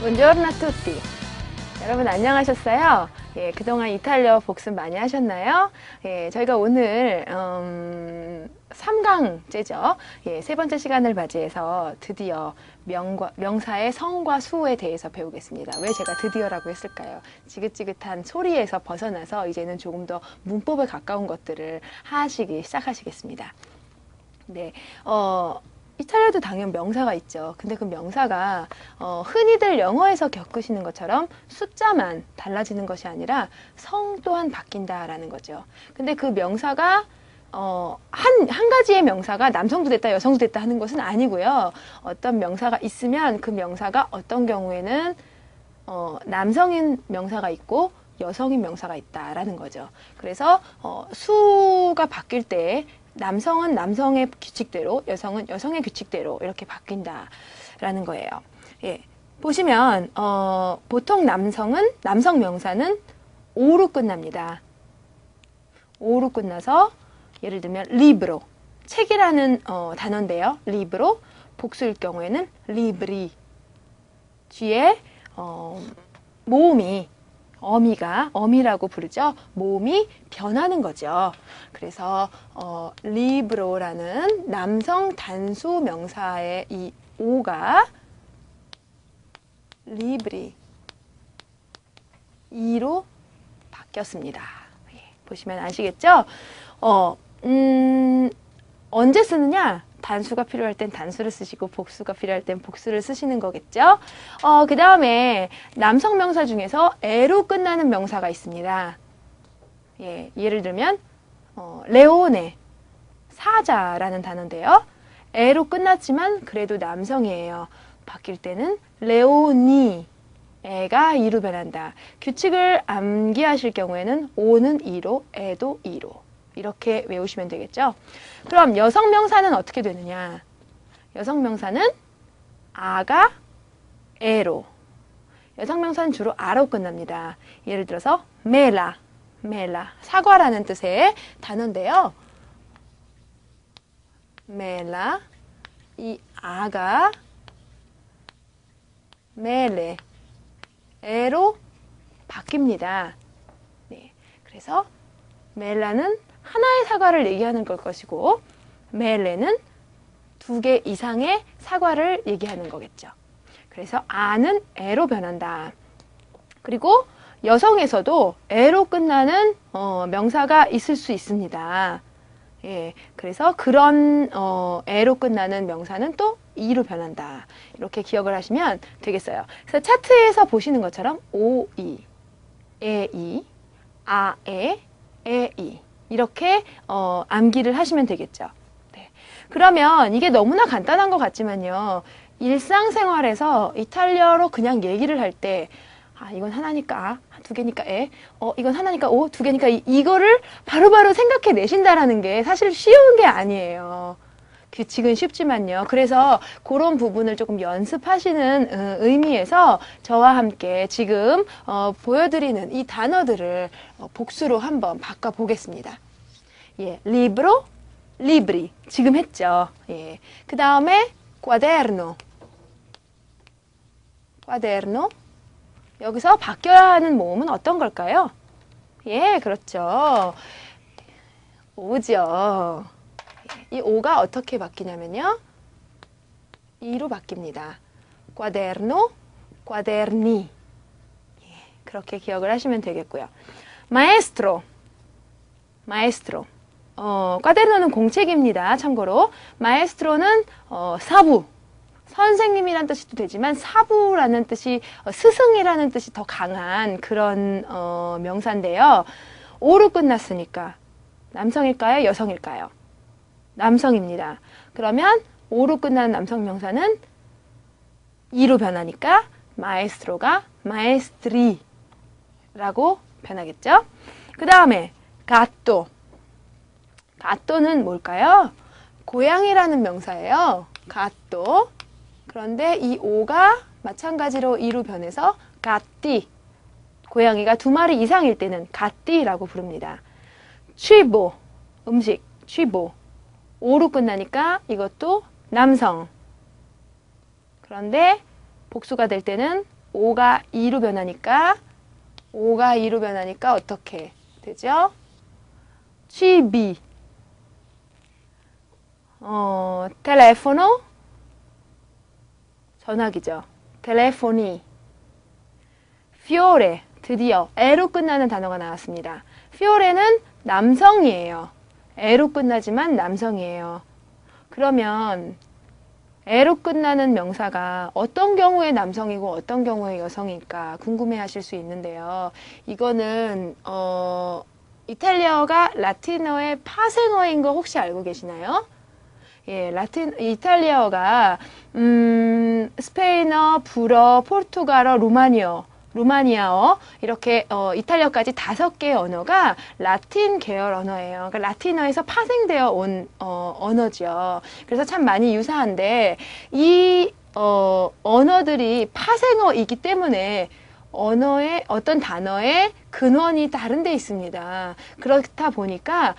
Buongiorno a tutti. 여러분 안녕하셨어요? 예, 그동안 이탈리아 복습 많이 하셨나요? 예, 저희가 오늘 3강째죠. 예, 세 번째 시간을 맞이해서 드디어 명사의 성과 수에 대해서 배우겠습니다. 왜 제가 드디어라고 했을까요? 지긋지긋한 소리에서 벗어나서 이제는 조금 더 문법에 가까운 것들을 하시기 시작하시겠습니다. 네, 이탈리아도 당연 명사가 있죠. 근데 그 명사가 흔히들 영어에서 겪으시는 것처럼 숫자만 달라지는 것이 아니라 성 또한 바뀐다라는 거죠. 근데 그 명사가 한 가지의 명사가 남성도 됐다 여성도 됐다 하는 것은 아니고요. 어떤 명사가 있으면 그 명사가 어떤 경우에는 남성인 명사가 있고 여성인 명사가 있다라는 거죠. 그래서 수가 바뀔 때 남성은 남성의 규칙대로, 여성은 여성의 규칙대로 이렇게 바뀐다라는 거예요. 예, 보시면 보통 남성 명사는 오로 끝납니다. 오로 끝나서 예를 들면 libro, 책이라는 단어인데요. libro, 복수일 경우에는 libri. 뒤에 모음이 어미라고 부르죠. 모음이 변하는 거죠. 그래서 리브로라는 남성 단수 명사의 이 오가 리브리 이로 바뀌었습니다. 예, 보시면 아시겠죠? 언제 쓰느냐? 단수가 필요할 땐 단수를 쓰시고 복수가 필요할 땐 복수를 쓰시는 거겠죠. 그 다음에 남성 명사 중에서 에로 끝나는 명사가 있습니다. 예, 예를 들면 레오네, 사자라는 단어인데요. 에로 끝났지만 그래도 남성이에요. 바뀔 때는 레오니, 에가 이로 변한다. 규칙을 암기하실 경우에는 오는 이로, 에도 이로. 이렇게 외우시면 되겠죠. 그럼 여성 명사는 어떻게 되느냐? 여성 명사는 아가 에로. 여성 명사는 주로 아로 끝납니다. 예를 들어서 멜라, 사과라는 뜻의 단어인데요. 멜라, 이 아가 멜레, 에로 바뀝니다. 네, 그래서 멜라는 하나의 사과를 얘기하는 걸 것이고 멜레는 2개 이상의 사과를 얘기하는 거겠죠. 그래서 아는 에로 변한다. 그리고 여성에서도 에로 끝나는 명사가 있을 수 있습니다. 예, 그래서 그런 에로 끝나는 명사는 또 이로 변한다. 이렇게 기억을 하시면 되겠어요. 그래서 차트에서 보시는 것처럼 오, 이, 에, 이, 아, 에, 이 이렇게 암기를 하시면 되겠죠. 네. 그러면 이게 너무나 간단한 것 같지만요. 일상생활에서 이탈리아어로 그냥 얘기를 할 때 이건 하나니까 아, 2개니까 에, 이건 하나니까 오, 2개니까 이거를 바로바로 생각해 내신다라는 게 사실 쉬운 게 아니에요. 규칙은 쉽지만요. 그래서 그런 부분을 조금 연습하시는 의미에서 저와 함께 지금 보여드리는 이 단어들을 복수로 한번 바꿔보겠습니다. 예, libro, libri 지금 했죠. 예, 그 다음에 quaderno, 여기서 바뀌어야 하는 모음은 어떤 걸까요? 예, 그렇죠. 오죠. 이 오가 어떻게 바뀌냐면요. 이로 바뀝니다. quaderno, quaderni. 예, 그렇게 기억을 하시면 되겠고요. maestro. quaderno는 공책입니다. 참고로. maestro는 사부. 선생님이란 뜻도 되지만 사부라는 뜻이 스승이라는 뜻이 더 강한 그런 명사인데요. 오로 끝났으니까 남성일까요? 여성일까요? 남성입니다. 그러면 오로 끝나는 남성 명사는 이로 변하니까 마에스트로가 마에스트리라고 변하겠죠. 그 다음에 gatto. gatto는 뭘까요? 고양이라는 명사예요. gatto. 그런데 이 오가 마찬가지로 이로 변해서 gatti, 고양이가 2마리 이상일 때는 가띠라고 부릅니다. 취보, 음식, 취보. 오로 끝나니까 이것도 남성. 그런데 복수가 될 때는 오가 이로 변하니까 어떻게 되죠? 취비. 텔레포노, 전화기죠. 텔레포니. fiore, 드디어 에로 끝나는 단어가 나왔습니다. fiore는 남성이에요. 에로 끝나지만 남성이에요. 그러면 에로 끝나는 명사가 어떤 경우에 남성이고 어떤 경우에 여성일까 궁금해하실 수 있는데요. 이거는 이탈리아어가 라틴어의 파생어인 거 혹시 알고 계시나요? 예, 이탈리아어가 스페인어, 불어, 포르투갈어, 루마니아어 이렇게 이탈리아까지 5개의 언어가 라틴 계열 언어예요. 그러니까 라틴어에서 파생되어 온 언어죠. 그래서 참 많이 유사한데 이 언어들이 파생어이기 때문에 언어의 어떤 단어의 근원이 다른 데 있습니다. 그렇다 보니까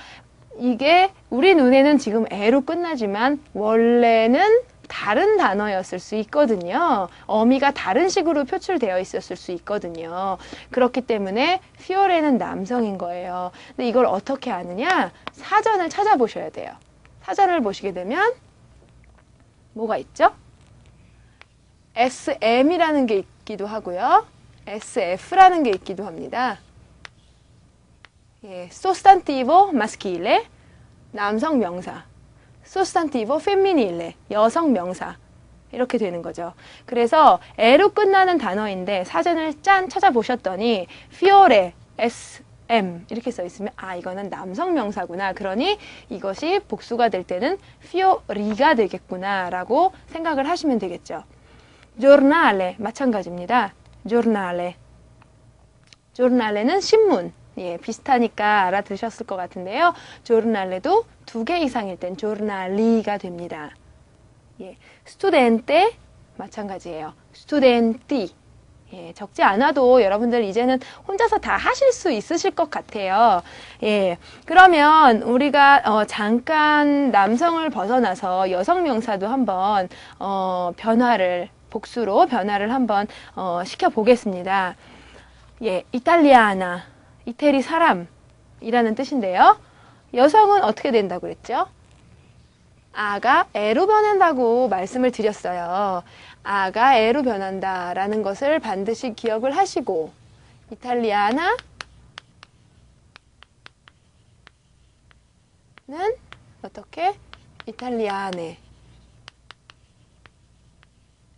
이게 우리 눈에는 지금 에로 끝나지만 원래는 다른 단어였을 수 있거든요. 어미가 다른 식으로 표출되어 있었을 수 있거든요. 그렇기 때문에 fiore는 남성인 거예요. 근데 이걸 어떻게 아느냐? 사전을 찾아보셔야 돼요. 사전을 보시게 되면 뭐가 있죠? SM이라는 게 있기도 하고요. SF라는 게 있기도 합니다. 예, sostantivo maschile, 남성 명사. sostantivo femminile, 여성 명사. 이렇게 되는 거죠. 그래서 에로 끝나는 단어인데 사전을 짠 찾아보셨더니 fiore, SM 이렇게 써 있으면 아 이거는 남성 명사구나. 그러니 이것이 복수가 될 때는 fiori가 되겠구나 라고 생각을 하시면 되겠죠. giornale 마찬가지입니다. giornale는 신문. 예, 비슷하니까 알아들으셨을 것 같은데요. giornale도 2개 이상일 땐 giornali가 됩니다. 예, studente 마찬가지예요. studenti. 예, 적지 않아도 여러분들 이제는 혼자서 다 하실 수 있으실 것 같아요. 예, 그러면 우리가 잠깐 남성을 벗어나서 여성 명사도 한번 복수로 변화를 한번 시켜보겠습니다. 예, 이탈리아나, 이태리 사람이라는 뜻인데요. 여성은 어떻게 된다고 그랬죠? 아가 에로 변한다고 말씀을 드렸어요. 아가 에로 변한다라는 것을 반드시 기억을 하시고 이탈리아나는 어떻게? 이탈리아네.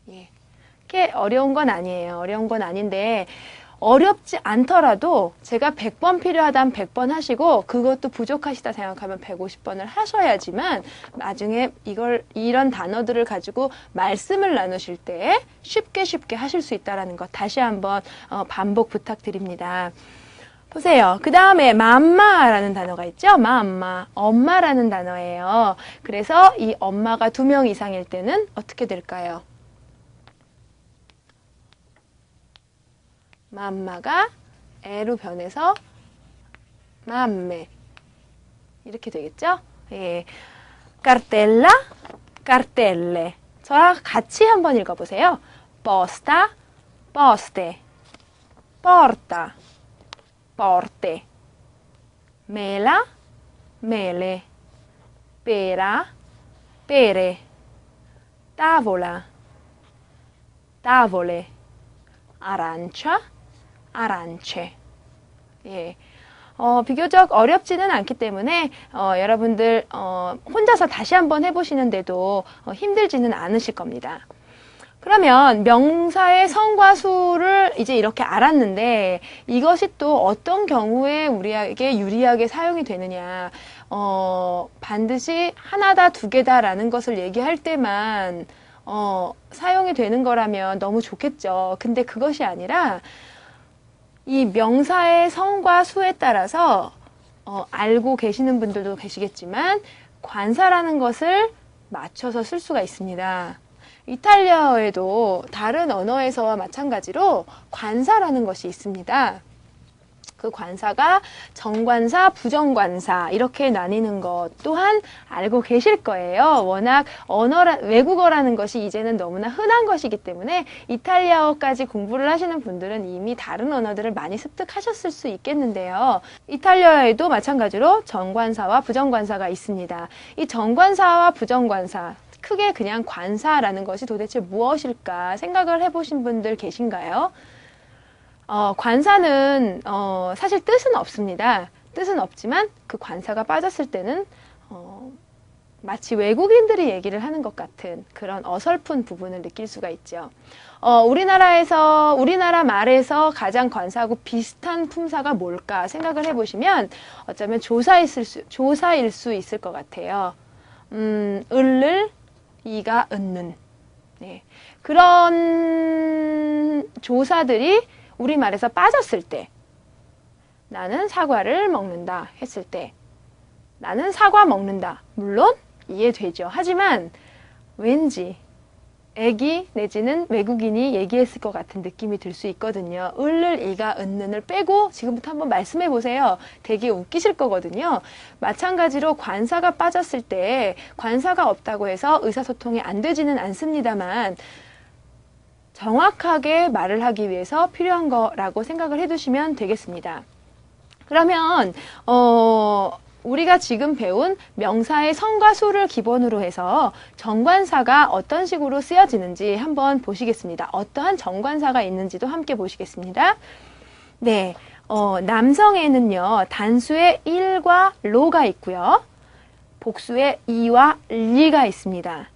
예. 그렇게 어려운 건 아니에요. 어려운 건 아닌데 어렵지 않더라도 제가 100번 필요하다면 100번 하시고 그것도 부족하시다 생각하면 150번을 하셔야지만 나중에 이런 단어들을 가지고 말씀을 나누실 때 쉽게 하실 수 있다는 것 다시 한번 반복 부탁드립니다. 보세요. 그 다음에 맘마라는 단어가 있죠. 맘마, 엄마라는 단어예요. 그래서 이 엄마가 2명 이상일 때는 어떻게 될까요? 맘마가 에로 변해서 맘메 이렇게 되겠죠? 예. cartella, cartelle. 저랑 같이 한번 읽어보세요. posta, poste, porta, porte, mela, mele, pera, pere, tavola, tavole, arancia, arance. 예. 비교적 어렵지는 않기 때문에 여러분들 혼자서 다시 한번 해보시는데도 힘들지는 않으실 겁니다. 그러면 명사의 성과 수를 이제 이렇게 알았는데 이것이 또 어떤 경우에 우리에게 유리하게 사용이 되느냐 반드시 하나다 두 개다라는 것을 얘기할 때만 사용이 되는 거라면 너무 좋겠죠. 근데 그것이 아니라 이 명사의 성과 수에 따라서 알고 계시는 분들도 계시겠지만 관사라는 것을 맞춰서 쓸 수가 있습니다. 이탈리아어에도 다른 언어에서와 마찬가지로 관사라는 것이 있습니다. 그 관사가 정관사, 부정관사 이렇게 나뉘는 것 또한 알고 계실 거예요. 워낙 외국어라는 것이 이제는 너무나 흔한 것이기 때문에 이탈리아어까지 공부를 하시는 분들은 이미 다른 언어들을 많이 습득하셨을 수 있겠는데요. 이탈리아에도 마찬가지로 정관사와 부정관사가 있습니다. 이 정관사와 부정관사, 크게 그냥 관사라는 것이 도대체 무엇일까 생각을 해보신 분들 계신가요? 관사는 사실 뜻은 없습니다. 뜻은 없지만 그 관사가 빠졌을 때는 마치 외국인들이 얘기를 하는 것 같은 그런 어설픈 부분을 느낄 수가 있죠. 우리나라 말에서 가장 관사하고 비슷한 품사가 뭘까 생각을 해보시면 어쩌면 조사일 수 있을 것 같아요. 을을 이가 은는. 네. 그런 조사들이 우리말에서 빠졌을 때, 나는 사과를 먹는다 했을 때, 나는 사과 먹는다. 물론 이해되죠. 하지만 왠지 애기 내지는 외국인이 얘기했을 것 같은 느낌이 들 수 있거든요. 을을 이가 은는을 빼고 지금부터 한번 말씀해 보세요. 되게 웃기실 거거든요. 마찬가지로 관사가 빠졌을 때 관사가 없다고 해서 의사소통이 안 되지는 않습니다만 정확하게 말을 하기 위해서 필요한 거라고 생각을 해두시면 되겠습니다. 그러면 우리가 지금 배운 명사의 성과 수를 기본으로 해서 정관사가 어떤 식으로 쓰여지는지 한번 보시겠습니다. 어떠한 정관사가 있는지도 함께 보시겠습니다. 네, 남성에는요, 단수의 일과 로가 있고요. 복수의 이와 리가 있습니다.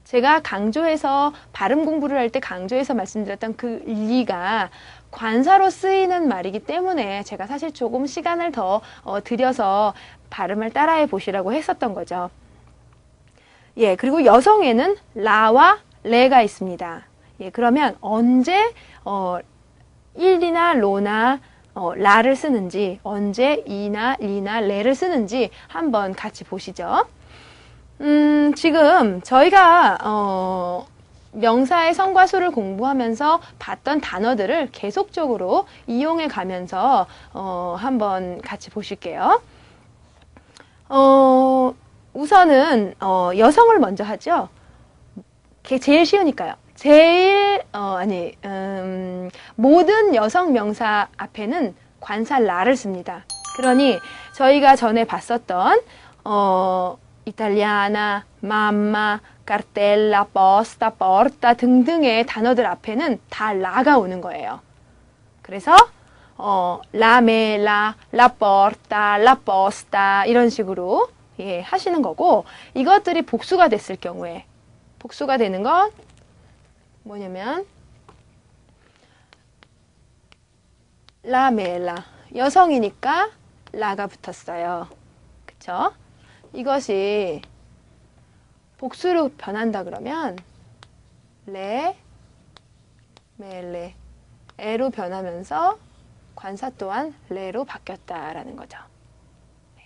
제가 강조해서 발음 공부를 할 때 강조해서 말씀드렸던 그 리가 관사로 쓰이는 말이기 때문에 제가 사실 조금 시간을 더 들여서 발음을 따라해 보시라고 했었던 거죠. 예, 그리고 여성에는 라와 레가 있습니다. 예, 그러면 언제 일이나 로나 라를 쓰는지, 언제 이나 리나 레를 쓰는지 한번 같이 보시죠. 지금 저희가 명사의 성과 수를 공부하면서 봤던 단어들을 계속적으로 이용해 가면서 한번 같이 보실게요. 우선은 여성을 먼저 하죠. 그게 제일 쉬우니까요. 모든 여성 명사 앞에는 관사 라를 씁니다. 그러니 저희가 전에 봤었던 이탈리아나, 맘마, 카르텔라, 포스타, 포르타 등등의 단어들 앞에는 다 라가 오는 거예요. 그래서 la mela, la porta, la posta 이런 식으로 예, 하시는 거고 이것들이 복수가 됐을 경우에 복수가 되는 건 뭐냐면 la mela 여성이니까 라가 붙었어요. 그쵸? 이것이 복수로 변한다 그러면 레, 멜레, 에로 변하면서 관사 또한 레로 바뀌었다라는 거죠. 네.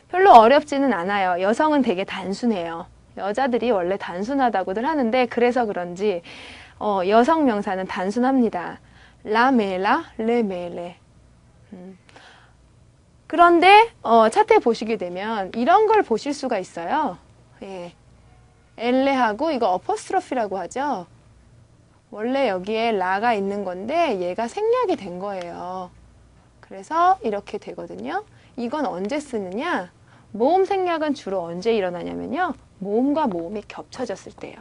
별로 어렵지는 않아요. 여성은 되게 단순해요. 여자들이 원래 단순하다고들 하는데 그래서 그런지 여성 명사는 단순합니다. 라 멜라, 레 멜레. 그런데 차트에 보시게 되면 이런 걸 보실 수가 있어요. 예. 엘레하고 이거 어퍼스트로피라고 하죠. 원래 여기에 라가 있는 건데 얘가 생략이 된 거예요. 그래서 이렇게 되거든요. 이건 언제 쓰느냐? 모음 생략은 주로 언제 일어나냐면요. 모음과 모음이 겹쳐졌을 때요.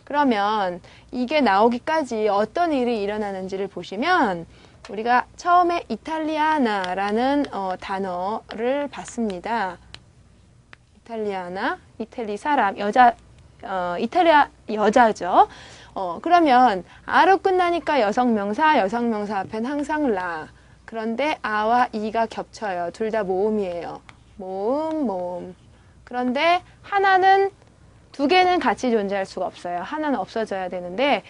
그러면 이게 나오기까지 어떤 일이 일어나는지를 보시면 우리가 처음에 이탈리아나라는 단어를 봤습니다. 이탈리아나, 이탈리 사람, 여자, 이탈리아 여자죠. 그러면 아로 끝나니까 여성명사 앞엔 항상 라. 그런데 아와 이가 겹쳐요. 둘 다 모음이에요. 모음, 모음. 그런데 하나는 두 개는 같이 존재할 수가 없어요. 하나는 없어져야 되는데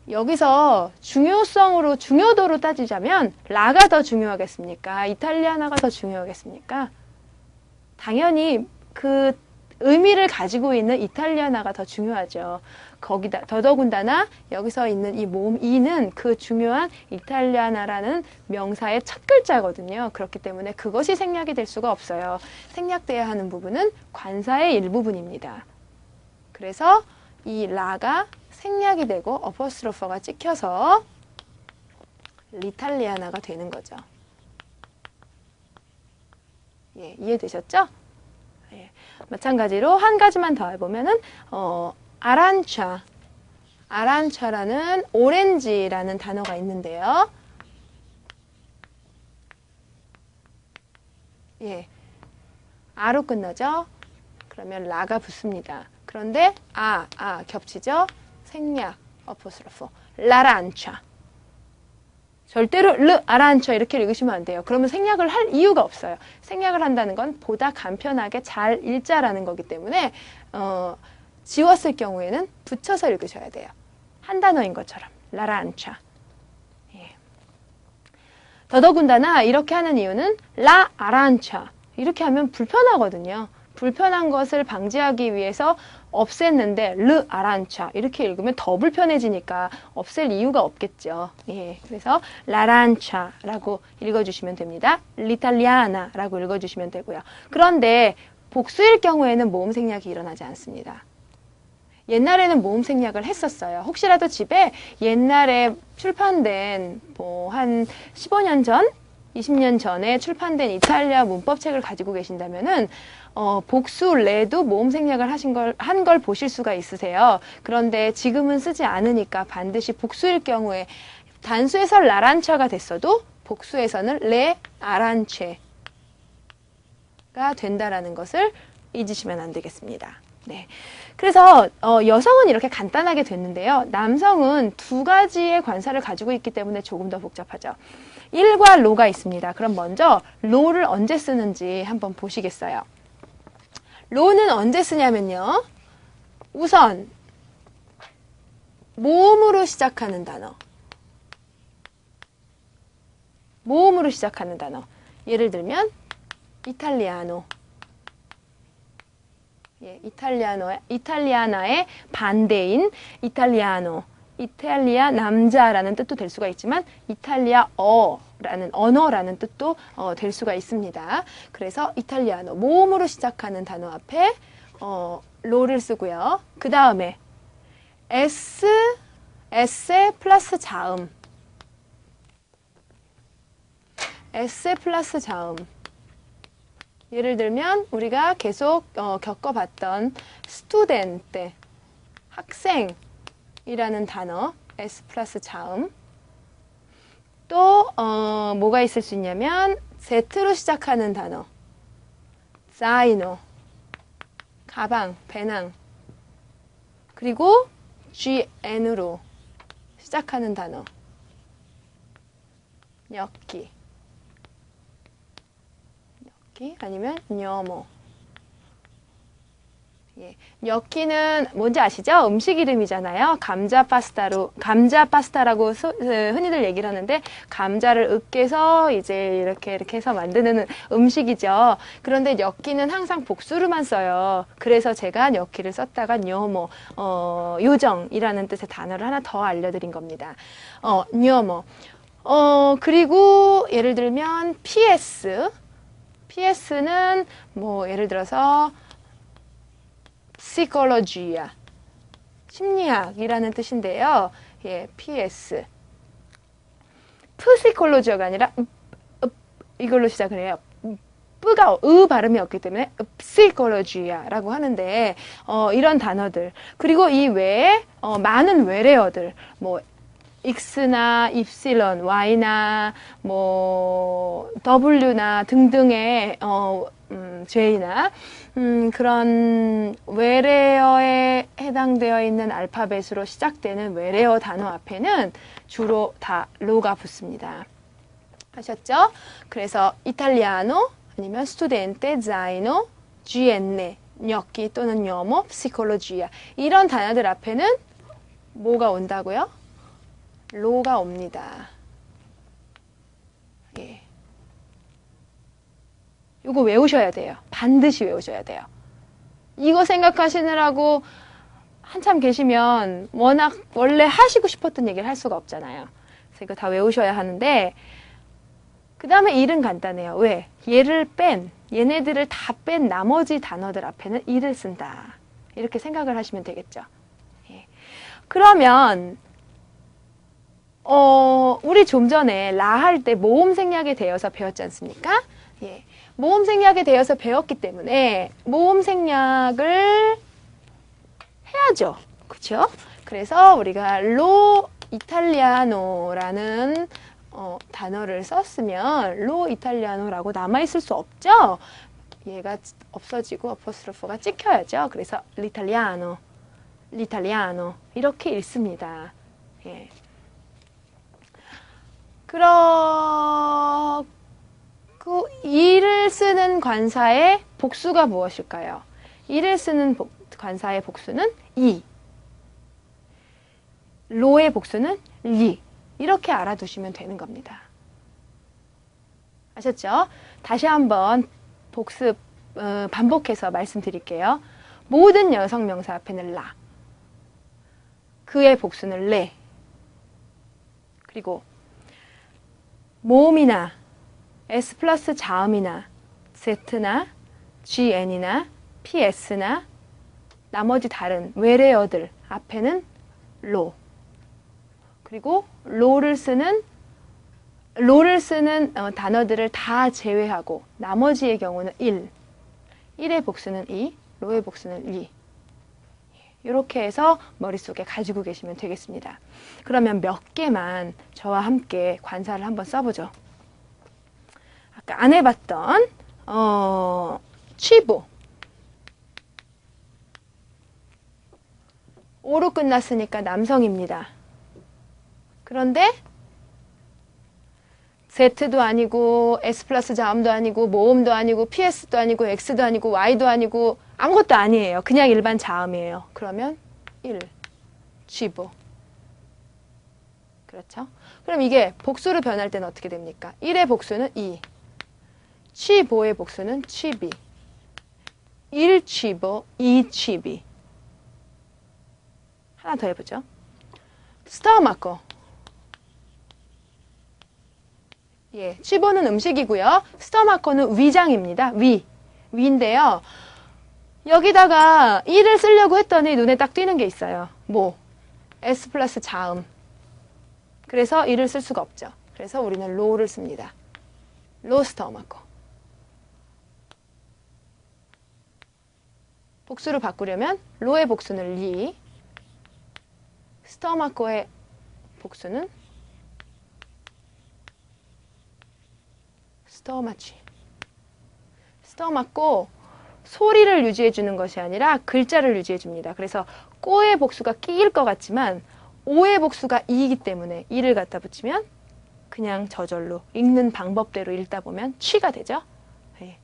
여기서 중요도로 따지자면 라가 더 중요하겠습니까? 이탈리아나가 더 중요하겠습니까? 당연히 그 의미를 가지고 있는 이탈리아나가 더 중요하죠. 거기다 더더군다나 여기서 있는 이 모음 이는 그 중요한 이탈리아나라는 명사의 첫 글자거든요. 그렇기 때문에 그것이 생략이 될 수가 없어요. 생략돼야 하는 부분은 관사의 일부분입니다. 그래서 이 라가 생략이 되고 어퍼스트로퍼가 찍혀서 리탈리아나가 되는 거죠. 예, 이해되셨죠? 예, 마찬가지로 한 가지만 더 해보면은 아란차, 아란차라는 오렌지라는 단어가 있는데요. 예, 아로 끝나죠? 그러면 라가 붙습니다. 그런데 겹치죠? 생략, 어포스트로프, 라란차. 절대로 아란차 이렇게 읽으시면 안 돼요. 그러면 생략을 할 이유가 없어요. 생략을 한다는 건 보다 간편하게 잘 읽자라는 거기 때문에 지웠을 경우에는 붙여서 읽으셔야 돼요. 한 단어인 것처럼 라란차. 예. 더더군다나 이렇게 하는 이유는 라 아란차 이렇게 하면 불편하거든요. 불편한 것을 방지하기 위해서 없앴는데 르 아란차 이렇게 읽으면 더 불편해지니까 없앨 이유가 없겠죠. 예, 그래서 라란차라고 읽어주시면 됩니다. 리탈리아나라고 읽어주시면 되고요. 그런데 복수일 경우에는 모음 생략이 일어나지 않습니다. 옛날에는 모음 생략을 했었어요. 혹시라도 집에 옛날에 출판된 뭐 한 15년 전, 20년 전에 출판된 이탈리아 문법책을 가지고 계신다면은 복수 레도 모음 생략을 한 걸 보실 수가 있으세요. 그런데 지금은 쓰지 않으니까 반드시 복수일 경우에 단수에서 라란차가 됐어도 복수에서는 레 아란체가 된다라는 것을 잊으시면 안 되겠습니다. 네. 그래서 여성은 이렇게 간단하게 됐는데요. 남성은 두 가지의 관사를 가지고 있기 때문에 조금 더 복잡하죠. 일과 로가 있습니다. 그럼 먼저 로를 언제 쓰는지 한번 보시겠어요? 로는 언제 쓰냐면요. 우선 모음으로 시작하는 단어. 모음으로 시작하는 단어. 예를 들면 이탈리아노. 예, 이탈리아나의 반대인 이탈리아노. 이탈리아 남자라는 뜻도 될 수가 있지만 이탈리아어라는 언어라는 뜻도 될 수가 있습니다. 그래서 이탈리아노 모음으로 시작하는 단어 앞에 로를 쓰고요. 그 다음에 에세 플러스 자음. 에세 플러스 자음. 예를 들면 우리가 계속 겪어봤던 스투덴테, 학생이라는 단어, S 플러스 자음. 또 뭐가 있을 수 있냐면 Z로 시작하는 단어, 자이노, 가방, 배낭. 그리고 GN으로 시작하는 단어, 녀끼. 아니면 녀모. 예, 녀끼는 뭔지 아시죠? 음식 이름이잖아요. 감자 파스타라고 흔히들 얘기를 하는데 감자를 으깨서 이제 이렇게 해서 만드는 음식이죠. 그런데 녀끼는 항상 복수로만 써요. 그래서 제가 녀끼를 썼다가 녀모, 요정이라는 뜻의 단어를 하나 더 알려드린 겁니다. 녀모. 그리고 예를 들면 PS는 뭐 예를 들어서 psicologia, 심리학이라는 뜻인데요. 예, PS. psicologia가 아니라 이걸로 시작을 해요. 뿌가 발음이 없기 때문에 psicologia라고 하는데 이런 단어들. 그리고 이 외에 많은 외래어들 뭐 X나 입실론, Y나 뭐 W나 등등의 J나 그런 외래어에 해당되어 있는 알파벳으로 시작되는 외래어 단어 앞에는 주로 다 로가 붙습니다. 아셨죠? 그래서 이탈리아노 아니면 스투덴테, 자이노, GN, 녀끼 또는 녀모, psicologia 이런 단어들 앞에는 뭐가 온다고요? 로가 옵니다. 예. 이거 외우셔야 돼요. 반드시 외우셔야 돼요. 이거 생각하시느라고 한참 계시면 워낙 원래 하시고 싶었던 얘기를 할 수가 없잖아요. 그래서 이거 다 외우셔야 하는데, 그 다음에 일은 간단해요. 왜? 얘네들을 다 뺀 나머지 단어들 앞에는 일을 쓴다. 이렇게 생각을 하시면 되겠죠. 예. 그러면 우리 좀 전에 라 할 때 모음 생략에 대해서 배웠지 않습니까? 예. 모음 생략에 대해서 배웠기 때문에 모음 생략을 해야죠. 그렇죠? 그래서 우리가 로 이탈리아노라는 단어를 썼으면 로 이탈리아노라고 남아있을 수 없죠. 얘가 없어지고 어퍼스트로프가 찍혀야죠. 그래서 리탈리아노 이렇게 읽습니다. 예. 그렇고 이를 쓰는 관사의 복수가 무엇일까요? 이를 쓰는 관사의 복수는 이, 로의 복수는 리. 이렇게 알아두시면 되는 겁니다. 아셨죠? 다시 한번 복습 반복해서 말씀드릴게요. 모든 여성 명사 앞에는 라, 그의 복수는 레, 그리고 모음이나 S 플러스 자음이나 Z나 GN이나 PS나 나머지 다른 외래어들 앞에는 로, 그리고 로를 쓰는 단어들을 다 제외하고 나머지의 경우는 1의 복수는 이, 로의 복수는 리. 이렇게 해서 머릿속에 가지고 계시면 되겠습니다. 그러면 몇 개만 저와 함께 관사를 한번 써보죠. 아까 안 해봤던 취부. 오로 끝났으니까 남성입니다. 그런데 Z도 아니고 S 플러스 자음도 아니고 모음도 아니고 PS도 아니고 X도 아니고 Y도 아니고 아무것도 아니에요. 그냥 일반 자음이에요. 그러면 1, 취부. 그렇죠? 그럼 이게 복수로 변할 때는 어떻게 됩니까? 1의 복수는 2, 취보의 복수는 취비, 1 취보, 2 취비. 하나 더 해보죠. 스토마코. 예, 취보는 음식이고요. 스토마코는 위장입니다. 위인데요. 여기다가 이를 쓰려고 했더니 눈에 딱 띄는 게 있어요. 뭐? S 플러스 자음. 그래서 이를 쓸 수가 없죠. 그래서 우리는 로를 씁니다. 로 스토마코. 복수로 바꾸려면 로의 복수는 리, 스토마코의 복수는 스토마치. 스토마코 소리를 유지해 주는 것이 아니라 글자를 유지해 줍니다. 그래서 꼬의 복수가 끼일 것 같지만 오의 복수가 이이기 때문에 이를 갖다 붙이면 그냥 저절로 읽는 방법대로 읽다 보면 취가 되죠. 네.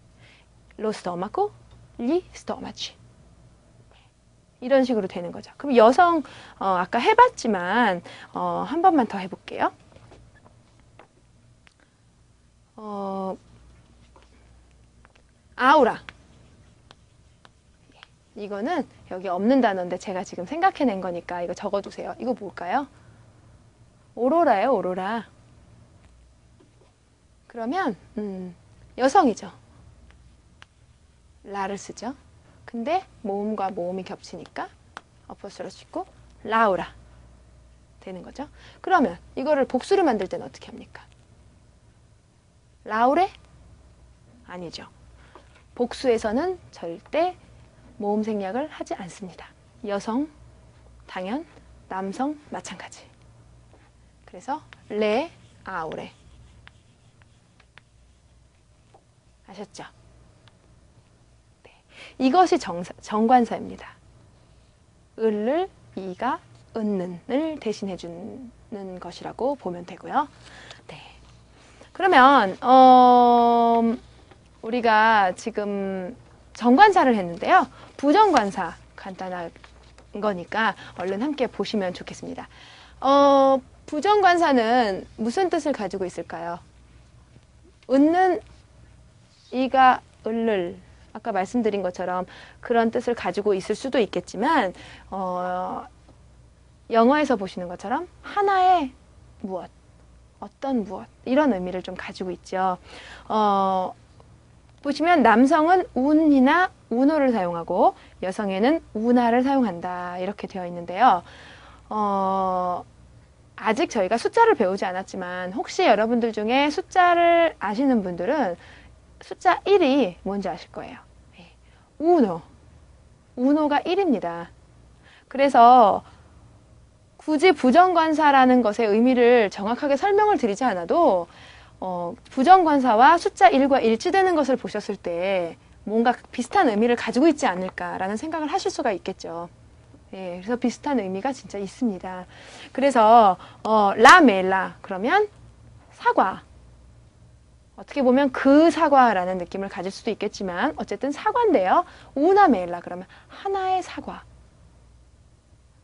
로 스토마코, 리 스토마치. 이런 식으로 되는 거죠. 그럼 여성 아까 해봤지만 한 번만 더 해볼게요. 아우라. 이거는 여기 없는 단어인데 제가 지금 생각해낸 거니까 이거 적어두세요. 이거 뭘까요? 오로라예요, 오로라. 그러면 여성이죠. 라를 쓰죠. 근데 모음과 모음이 겹치니까 어퍼스로 찍고 라우라 되는 거죠. 그러면 이거를 복수로 만들 때는 어떻게 합니까? 라우레? 아니죠. 복수에서는 절대 모음 생략을 하지 않습니다. 여성, 당연, 남성, 마찬가지. 그래서 레, 아우레. 아셨죠? 네. 이것이 정관사입니다. 을을 이가 은는을 대신해주는 것이라고 보면 되고요. 네. 그러면 우리가 지금 정관사를 했는데요. 부정관사 간단한 거니까 얼른 함께 보시면 좋겠습니다. 부정관사는 무슨 뜻을 가지고 있을까요? 은는 이가 을을 아까 말씀드린 것처럼 그런 뜻을 가지고 있을 수도 있겠지만 영어에서 보시는 것처럼 하나의 무엇, 어떤 무엇 이런 의미를 좀 가지고 있죠. 보시면 남성은 운이나 운호를 사용하고 여성에는 운하를 사용한다 이렇게 되어 있는데요. 아직 저희가 숫자를 배우지 않았지만 혹시 여러분들 중에 숫자를 아시는 분들은 숫자 1이 뭔지 아실 거예요. 우노. 우노가 1입니다. 그래서 굳이 부정관사라는 것의 의미를 정확하게 설명을 드리지 않아도 부정관사와 숫자 1과 일치되는 것을 보셨을 때 뭔가 비슷한 의미를 가지고 있지 않을까라는 생각을 하실 수가 있겠죠. 예, 그래서 비슷한 의미가 진짜 있습니다. 그래서 라멜라 그러면 사과. 어떻게 보면 그 사과라는 느낌을 가질 수도 있겠지만 어쨌든 사과인데요. 우나멜라 그러면 하나의 사과.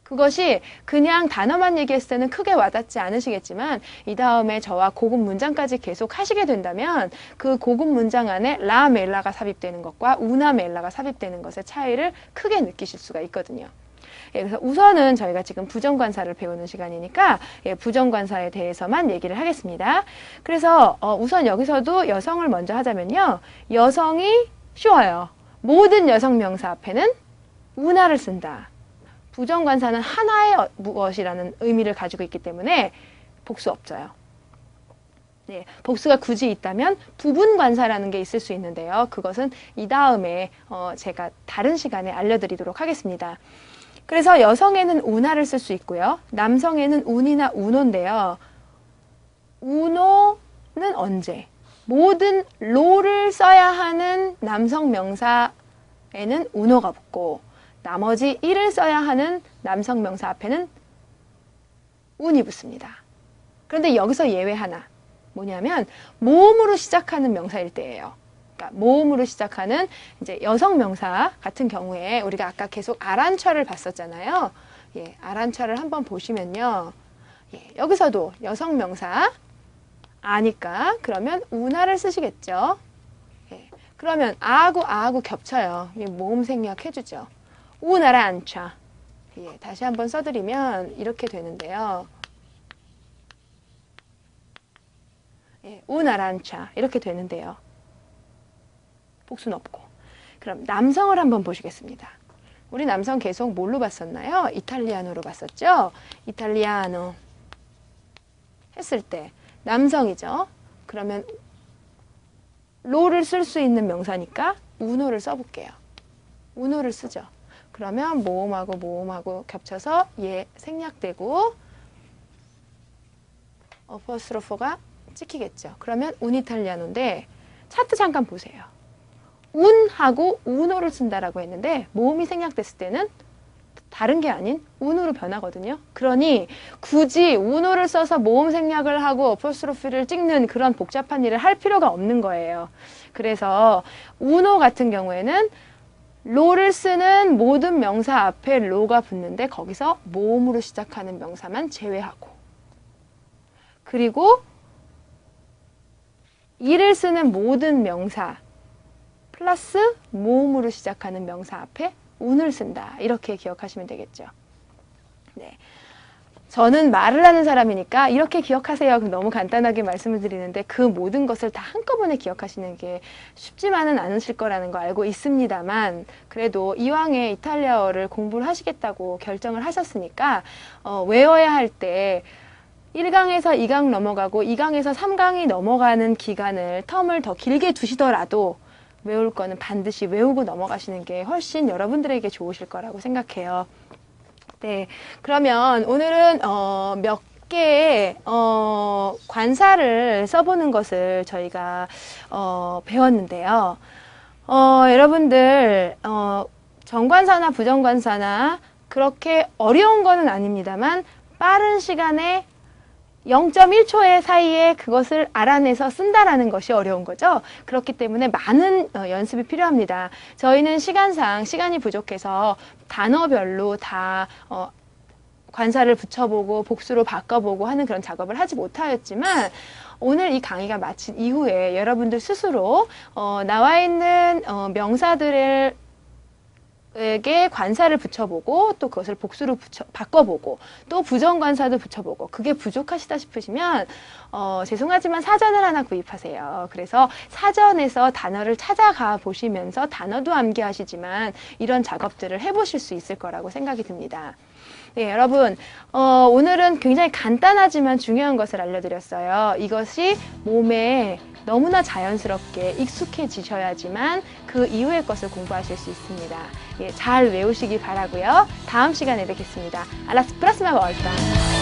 그것이 그냥 단어만 얘기했을 때는 크게 와닿지 않으시겠지만 이 다음에 저와 고급 문장까지 계속 하시게 된다면 그 고급 문장 안에 라멜라가 삽입되는 것과 우나멜라가 삽입되는 것의 차이를 크게 느끼실 수가 있거든요. 예, 그래서 우선은 저희가 지금 부정관사를 배우는 시간이니까 부정관사에 대해서만 얘기를 하겠습니다. 그래서 우선 여기서도 여성을 먼저 하자면요. 여성이 쉬워요. 모든 여성 명사 앞에는 우나를 쓴다. 부정관사는 하나의 무엇이라는 의미를 가지고 있기 때문에 복수 없어요. 네, 복수가 굳이 있다면 부분관사라는 게 있을 수 있는데요. 그것은 이 다음에 제가 다른 시간에 알려드리도록 하겠습니다. 그래서 여성에는 운하를 쓸 수 있고요. 남성에는 운이나 운호인데요. 운호는 언제? 모든 로를 써야 하는 남성 명사에는 운호가 붙고 나머지 일을 써야 하는 남성 명사 앞에는 운이 붙습니다. 그런데 여기서 예외 하나. 뭐냐면 모음으로 시작하는 명사일 때예요. 그러니까 모음으로 시작하는 이제 여성 명사 같은 경우에 우리가 아까 계속 아란처를 봤었잖아요. 예, 아란처를 한번 보시면요. 예, 여기서도 여성 명사 아니까 그러면 운하를 쓰시겠죠. 예, 그러면 아하고 겹쳐요. 모음 생략해주죠. 우나란차. 예, 다시 한번 써드리면 이렇게 되는데요. 예, 우나란차 이렇게 되는데요. 복수는 없고. 그럼 남성을 한번 보시겠습니다. 우리 남성 계속 뭘로 봤었나요? 이탈리아노로 봤었죠? 이탈리아노 했을 때 남성이죠. 그러면 로를 쓸 수 있는 명사니까 우노를 써볼게요. 우노를 쓰죠. 그러면 모음하고 겹쳐서 예 생략되고 어퍼스트로퍼가 찍히겠죠. 그러면 운이탈리아노인데 차트 잠깐 보세요. 운하고 운호를 쓴다라고 했는데 모음이 생략됐을 때는 다른 게 아닌 운으로 변하거든요. 그러니 굳이 운호를 써서 모음 생략을 하고 어퍼스트로피를 찍는 그런 복잡한 일을 할 필요가 없는 거예요. 그래서 운호 같은 경우에는 로를 쓰는 모든 명사 앞에 로가 붙는데 거기서 모음으로 시작하는 명사만 제외하고 그리고 이를 쓰는 모든 명사 플러스 모음으로 시작하는 명사 앞에 운을 쓴다. 이렇게 기억하시면 되겠죠. 네. 저는 말을 하는 사람이니까 이렇게 기억하세요. 너무 간단하게 말씀을 드리는데 그 모든 것을 다 한꺼번에 기억하시는 게 쉽지만은 않으실 거라는 거 알고 있습니다만 그래도 이왕에 이탈리아어를 공부를 하시겠다고 결정을 하셨으니까 외워야 할 때 1강에서 2강 넘어가고 2강에서 3강이 넘어가는 기간을 텀을 더 길게 두시더라도 외울 거는 반드시 외우고 넘어가시는 게 훨씬 여러분들에게 좋으실 거라고 생각해요. 네, 그러면 오늘은 몇 개의 관사를 써보는 것을 저희가 배웠는데요. 여러분들 정관사나 부정관사나 그렇게 어려운 거는 아닙니다만 빠른 시간에 0.1초의 사이에 그것을 알아내서 쓴다라는 것이 어려운 거죠. 그렇기 때문에 많은 연습이 필요합니다. 저희는 시간이 부족해서 단어별로 다 관사를 붙여보고 복수로 바꿔보고 하는 그런 작업을 하지 못하였지만 오늘 이 강의가 마친 이후에 여러분들 스스로 나와 있는 명사들을 에게 관사를 붙여보고 또 그것을 복수로 바꿔보고 또 부정관사도 붙여보고 그게 부족하시다 싶으시면 죄송하지만 사전을 하나 구입하세요. 그래서 사전에서 단어를 찾아가 보시면서 단어도 암기하시지만 이런 작업들을 해보실 수 있을 거라고 생각이 듭니다. 네, 여러분 오늘은 굉장히 간단하지만 중요한 것을 알려드렸어요. 이것이 몸에 너무나 자연스럽게 익숙해지셔야지만 그 이후의 것을 공부하실 수 있습니다. 예, 잘 외우시기 바라고요. 다음 시간에 뵙겠습니다. A la próxima volta!